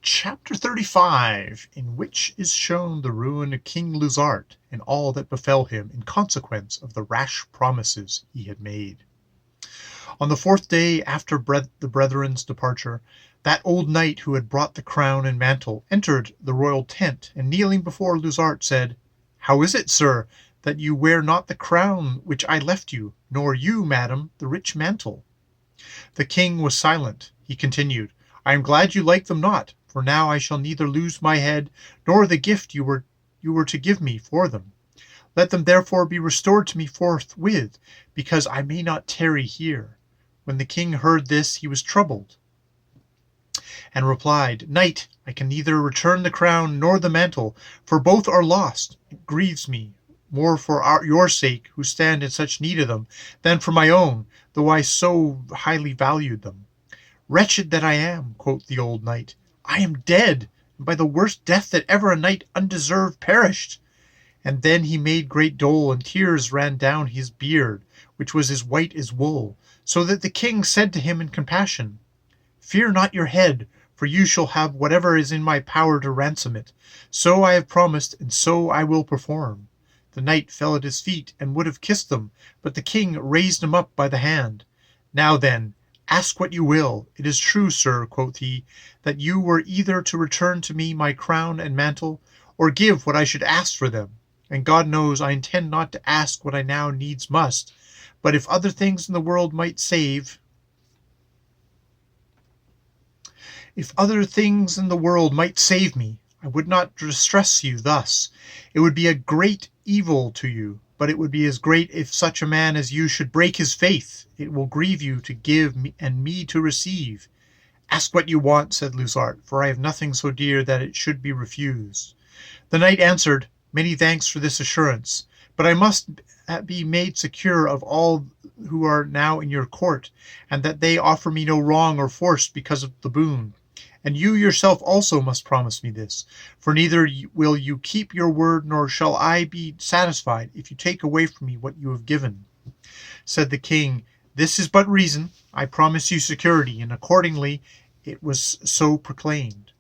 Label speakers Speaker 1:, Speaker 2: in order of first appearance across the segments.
Speaker 1: Chapter 35, in which is shown the ruin of King Lusart and all that befell him in consequence of the rash promises he had made. On the fourth day after the brethren's departure, that old knight who had brought the crown and mantle entered the royal tent, and kneeling before Lusart said, "How is it, sir, that you wear not the crown which I left you, nor you, madam, the rich mantle?" The king was silent. He continued, "I am glad you like them not, for now I shall neither lose my head, nor the gift you were to give me for them. Let them therefore be restored to me forthwith, because I may not tarry here." When the king heard this he was troubled, and replied, "Knight, I can neither return the crown nor the mantle, for both are lost. It grieves me more for your sake, who stand in such need of them, than for my own, though I so highly valued them." "Wretched that I am," quoth the old knight, "I am dead, and by the worst death that ever a knight undeserved perished." And then he made great dole, and tears ran down his beard, which was as white as wool, so that the king said to him in compassion, "Fear not your head, for you shall have whatever is in my power to ransom it. So I have promised, and so I will perform." The knight fell at his feet, and would have kissed them, but the king raised him up by the hand. "Now then, ask what you will. It is true, sir," quoth he, "that you were either to return to me my crown and mantle, or give what I should ask for them. And God knows I intend not to ask what I now needs must, but if other things in the world might save If other things in the world might save me, I would not distress you thus. It would be a great evil to you, but it would be as great if such a man as you should break his faith. It will grieve you to give and me to receive." "Ask what you want," said Lusart, "for I have nothing so dear that it should be refused." The knight answered, "Many thanks for this assurance, but I must be made secure of all who are now in your court, and that they offer me no wrong or force because of the boon. And you yourself also must promise me this, for neither will you keep your word nor shall I be satisfied if you take away from me what you have given." Said the king, "This is but reason. I promise you security," and accordingly it was so proclaimed.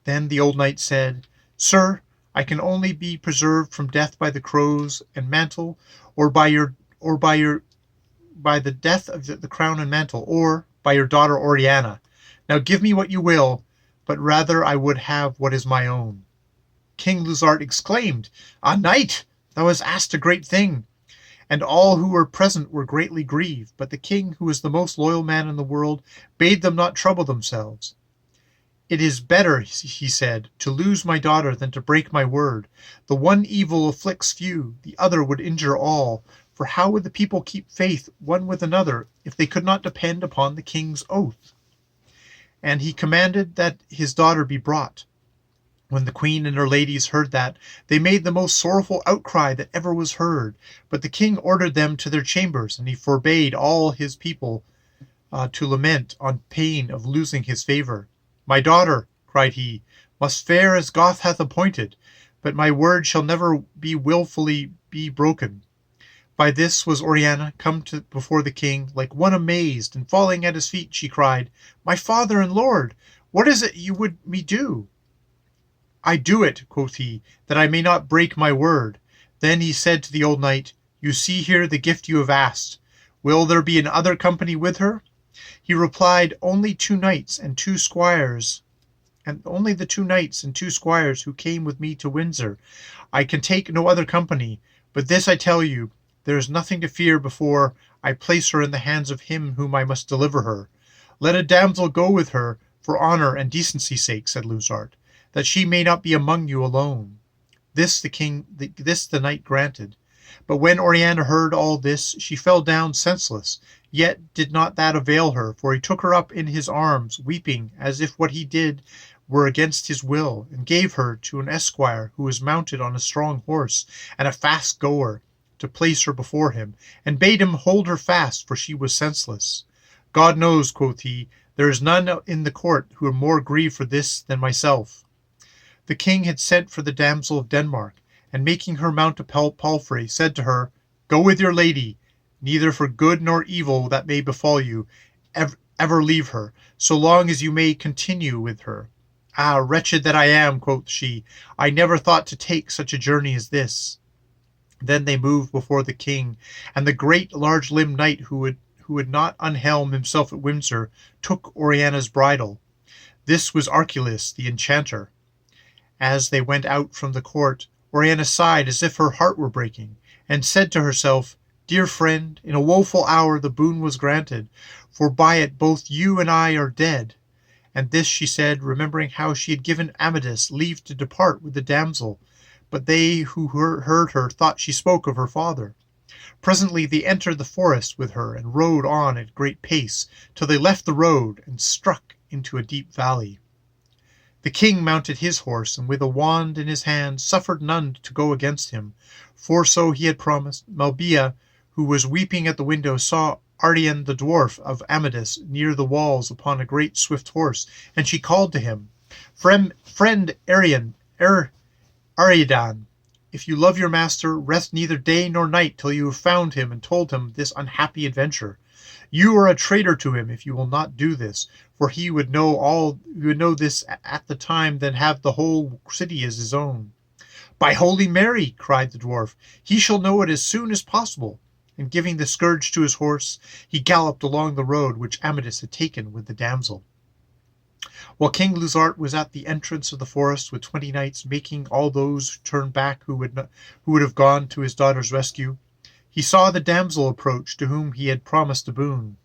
Speaker 1: Then the old knight said, "Sir, I can only be preserved from death by the crows and mantle, or by the death of the crown and mantle, or by your daughter Oriana. Now give me what you will, but rather I would have what is my own." King Lusart exclaimed, "Ah, knight, thou hast asked a great thing." And all who were present were greatly grieved, but the king, who was the most loyal man in the world, bade them not trouble themselves. "It is better," he said, "to lose my daughter than to break my word. The one evil afflicts few, the other would injure all, for how would the people keep faith one with another if they could not depend upon the king's oath?" And he commanded that his daughter be brought. When the queen and her ladies heard that, they made the most sorrowful outcry that ever was heard. But the king ordered them to their chambers, and he forbade all his people to lament on pain of losing his favor. "My daughter," cried he, "must fare as God hath appointed, but my word shall never be wilfully be broken." By this was Oriana come before the king, like one amazed, and falling at his feet, she cried, "My father and lord, what is it you would me do?" "I do it," quoth he, "that I may not break my word." Then he said to the old knight, "You see here the gift you have asked. Will there be another company with her?" He replied, "Only two knights and two squires, and only the two knights and two squires who came with me to Windsor. I can take no other company, but this I tell you, there is nothing to fear before I place her in the hands of him whom I must deliver her. Let a damsel go with her for honor and decency's sake," said Lusart, "that she may not be among you alone." This the knight granted. But when Oriana heard all this, she fell down senseless. Yet did not that avail her, for he took her up in his arms, weeping, as if what he did were against his will, and gave her to an esquire who was mounted on a strong horse and a fast goer, to place her before him, and bade him hold her fast, for she was senseless. "God knows," quoth he, "there is none in the court who are more grieved for this than myself." The king had sent for the damsel of Denmark, and making her mount a palfrey, said to her, "Go with your lady, neither for good nor evil that may befall you, ever leave her, so long as you may continue with her." Ah, wretched that I am, quoth she, I never thought to take such a journey as this. Then they moved before the king, and the great large-limbed knight who would not unhelm himself at Windsor took Oriana's bridle. This was Archelaus the enchanter. As they went out from the court, Oriana sighed as if her heart were breaking, and said to herself, Dear friend, in a woeful hour the boon was granted, for by it both you and I are dead. And this she said, remembering how she had given Amadis leave to depart with the damsel, but they who heard her thought she spoke of her father. Presently they entered the forest with her, and rode on at great pace, till they left the road, and struck into a deep valley. The king mounted his horse, and with a wand in his hand suffered none to go against him, for so he had promised. Melibea, who was weeping at the window, saw Ardian the dwarf of Amadis near the walls upon a great swift horse, and she called to him, Friend Aridan, if you love your master, rest neither day nor night till you have found him and told him this unhappy adventure. You are a traitor to him if you will not do this, for he would know this at the time, then have the whole city as his own. By Holy Mary, cried the dwarf, he shall know it as soon as possible. And giving the scourge to his horse, he galloped along the road which Amadis had taken with the damsel. While King Lisuarte was at the entrance of the forest with 20 knights, making all those turn back who would have gone to his daughter's rescue, he saw the damsel approach to whom he had promised a boon.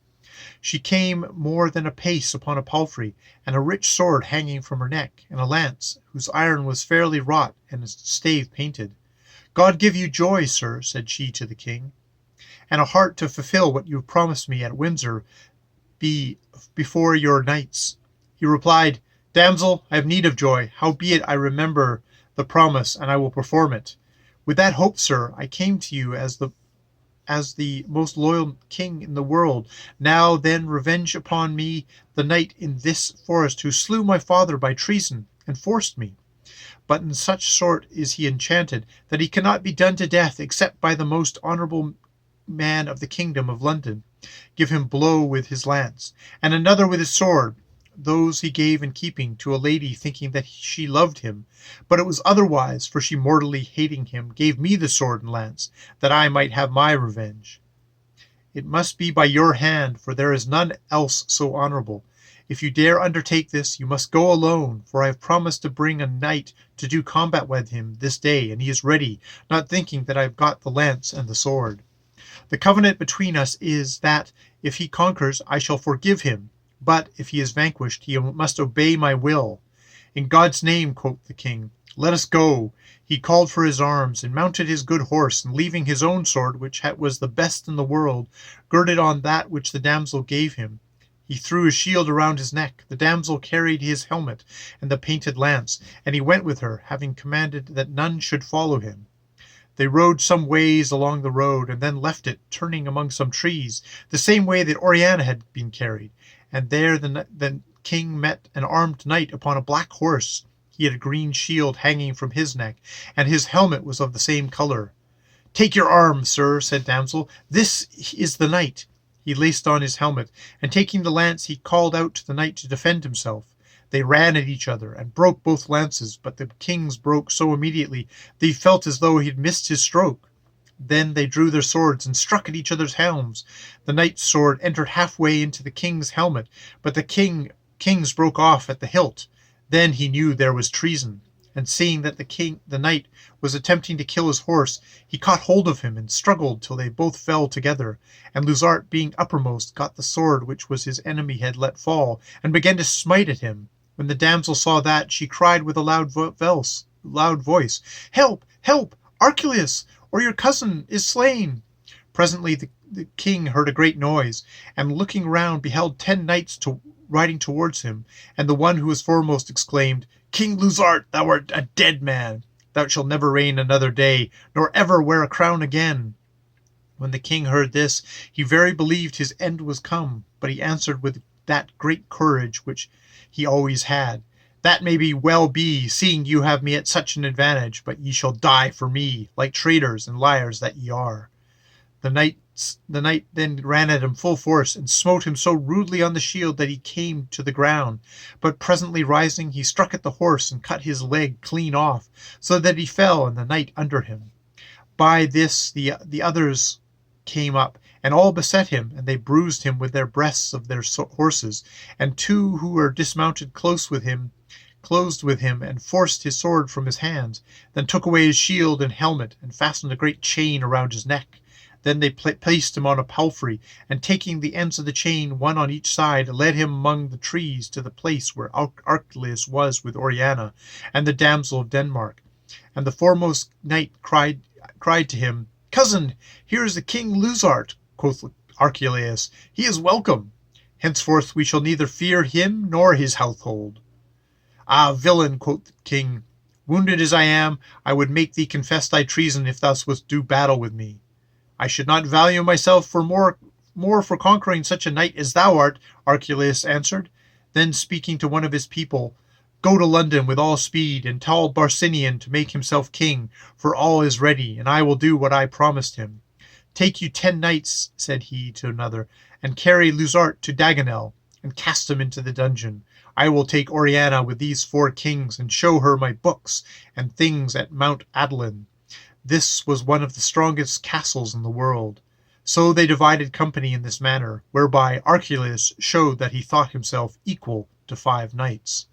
Speaker 1: She came more than a pace upon a palfrey, and a rich sword hanging from her neck, and a lance, whose iron was fairly wrought and its stave painted. God give you joy, sir, said she to the king, and a heart to fulfill what you have promised me at Windsor before your knights. He replied, Damsel, I have need of joy, howbeit I remember the promise, and I will perform it. With that hope, sir, I came to you as the most loyal king in the world. Now then revenge upon me the knight in this forest who slew my father by treason and forced me. But in such sort is he enchanted that he cannot be done to death except by the most honourable man of the kingdom of London give him blow with his lance, and another with his sword. Those he gave in keeping to a lady thinking that she loved him, but it was otherwise, for she mortally hating him gave me the sword and lance, that I might have my revenge. It must be by your hand, for there is none else so honourable. If you dare undertake this, you must go alone, for I have promised to bring a knight to do combat with him this day, and he is ready, not thinking that I have got the lance and the sword. The covenant between us is that, if he conquers, I shall forgive him, but if he is vanquished, he must obey my will. In God's name, quoth the king, let us go. He called for his arms, and mounted his good horse, and leaving his own sword, which was the best in the world, girded on that which the damsel gave him, he threw his shield around his neck. The damsel carried his helmet and the painted lance, and he went with her, having commanded that none should follow him. They rode some ways along the road, and then left it, turning among some trees, the same way that Oriana had been carried. And there the king met an armed knight upon a black horse. He had a green shield hanging from his neck, and his helmet was of the same colour. Take your arms, sir, said damsel. This is the knight. He laced on his helmet, and taking the lance he called out to the knight to defend himself. They ran at each other, and broke both lances, but the king's broke so immediately that he felt as though he had missed his stroke. Then they drew their swords and struck at each other's helms. The knight's sword entered halfway into the king's helmet, but the king's broke off at the hilt. Then he knew there was treason, and seeing that the knight was attempting to kill his horse, he caught hold of him and struggled till they both fell together. And Lisuarte, being uppermost, got the sword which his enemy had let fall, and began to smite at him. When the damsel saw that, she cried with a loud voice, Help! Help! Archelaus! Or your cousin is slain. Presently the king heard a great noise, and looking round beheld 10 knights riding towards him, and the one who was foremost exclaimed, King Lisuarte, thou art a dead man. Thou shalt never reign another day, nor ever wear a crown again. When the king heard this, he very believed his end was come, but he answered with that great courage which he always had, That may well be, seeing you have me at such an advantage, but ye shall die for me, like traitors and liars that ye are. The then ran at him full force, and smote him so rudely on the shield that he came to the ground. But presently rising, he struck at the horse and cut his leg clean off, so that he fell, and the knight under him. By this the others came up, and all beset him, and they bruised him with their breasts of their horses, and two who were dismounted closed with him, and forced his sword from his hands, then took away his shield and helmet, and fastened a great chain around his neck. Then they placed him on a palfrey, and taking the ends of the chain, one on each side, led him among the trees to the place where Archelaus was with Oriana and the damsel of Denmark. And the foremost knight cried to him, "Cousin, here is the King Lusart," quoth Archelaus. "He is welcome. Henceforth we shall neither fear him nor his household." "Ah, villain," quoth the king, "wounded as I am, I would make thee confess thy treason if thou wouldst do battle with me." "I should not value myself for more for conquering such a knight as thou art," Archelaus answered. Then, speaking to one of his people, "Go to London with all speed, and tell Barsinian to make himself king, for all is ready, and I will do what I promised him. Take you 10 knights," said he to another, "and carry Lusart to Daganel, and cast him into the dungeon. I will take Oriana with these 4 kings, and show her my books and things at Mount Adeline." This was one of the strongest castles in the world. So they divided company in this manner, whereby Archelaus showed that he thought himself equal to 5 knights.